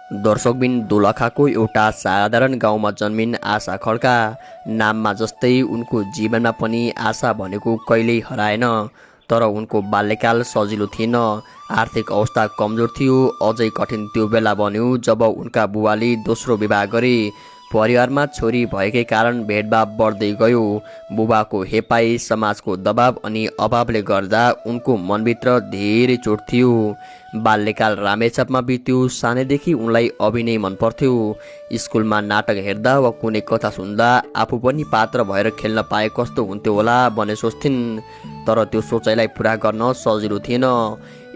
दर्शकबिन दोलखाको एउटा साधारण गाउँमा जन्मिन आशा खड्का। नाममा जस्तै उनको जीवनमा पनि आशा भनेको कहिल्यै हराएन। तर उनको बाल्यकाल सजिलो थिएन। आर्थिक अवस्था कमजोर थियो। अझै कठिन त्यो बेला बन्यो जब उनका बुबाले दोस्रो विवाह गरे। परिवारमा छोरी भएकै कारण भेदभाव बढ्दै गयो। बुबाको हेपाई, समाजको दबाव अनि अभावले गर्दा उनको मनभित्र धेरै चोट थियो। बाल्यकाल रामेछापमा बित्यो। सानैदेखि उनलाई अभिनय मन पर्थ्यो। स्कुलमा नाटक हेर्दा वा कुनै कथा सुन्दा आफू पनि पात्र भएर खेल्न पाए कस्तो हुन्थ्यो होला भन्ने सोच्थिन्। तर त्यो सोचाइलाई पुरा गर्न सजिलो थिएन।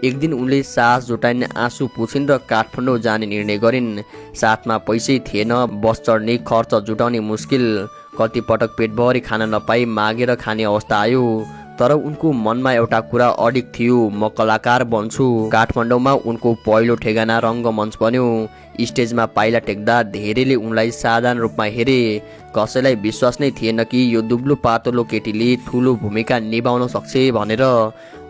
एक दिन उनले साहस जुटाइन्, आँसु पुछिन् र काठमाडौँ जाने निर्णय गरिन्। साथमा पैसै थिएन, बस चढ्ने खर्च जुटाउने मुस्किल। कतिपटक पेटभरि खान नपाई मागेर खाने अवस्था आयो। तर उनको मनमा एउटा कुरा अडिग थियो, म कलाकार बन्छु। काठमाडौँमा उनको पहिलो ठेगाना रङ्गमञ्च बन्यो। स्टेजमा पाइला टेक्दा धेरैले उनलाई साधारण रूपमा हेरे। कसैलाई विश्वास नै थिएन कि यो दुब्लो पातलो केटीले ठुलो भूमिका निभाउन सक्छ भनेर।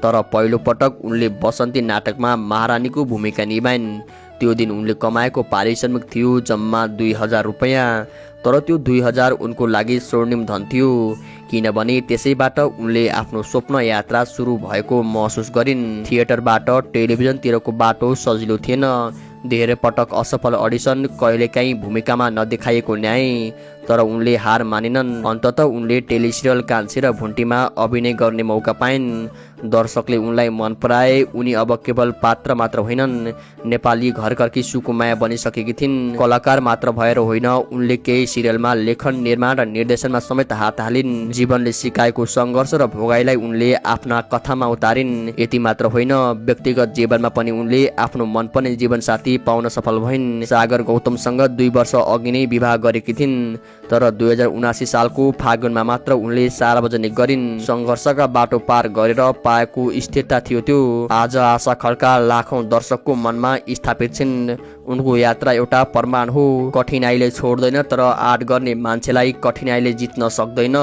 तर पहिलो पटक उनले बसन्ती नाटकमा महारानीको भूमिका निभाइन्। त्यो दिन उनले कमाएको पारिश्रमिक थियो जम्मा 2000 रुपैयाँ। तर त्यो 2000 उनको लागि स्वर्णिम धन थियो, किनभने त्यसैबाट उनले आफ्नो स्वप्न यात्रा सुरु भएको महसुस गरिन्। थिएटरबाट टेलिभिजनतिरको बाटो सजिलो थिएन। धेरै पटक असफल अडिसन, कहिलेकाहीँ भूमिकामा नदेखाइएको न्याय। तर उनले हार मानेनन्। अन्ततः उनले टेलिसिरियल कान्छी र भुन्टीमा अभिनय गर्ने मौका पाइन्। दर्शकले उनलाई मन पराए। उनी अब केवल पात्र मात्र होइनन्, नेपाली घरघरकी सुकुमाया बनिसकेकी थिइन्। कलाकार मात्र भएर होइन, उनले केही सिरियलमा लेखन, निर्माण र निर्देशनमा समेत हात हालिन्। जीवनले सिकाएको सङ्घर्ष र भोगाइलाई उनले आफ्ना कथामा उतारिन्। यति मात्र होइन, व्यक्तिगत जीवनमा पनि उनले आफ्नो मनपर्ने जीवनसाथी पाउन सफल भइन्। सागर गौतमसँग 2 वर्ष अघि नै विवाह गरेकी थिइन्। तर 2079 सालको फागुनमा मात्र उनले सार्वजनिक गरिन्। सङ्घर्षका बाटो पार गरेर पाएको स्थिरता थियो त्यो। आज आशा खड्का लाखौं दर्शकको मनमा स्थापित छिन्। उनको यात्रा एउटा प्रमाण हो, कठिनाइले छोड्दैन तर आँट गर्ने मान्छेलाई कठिनाइले जित्न सक्दैन।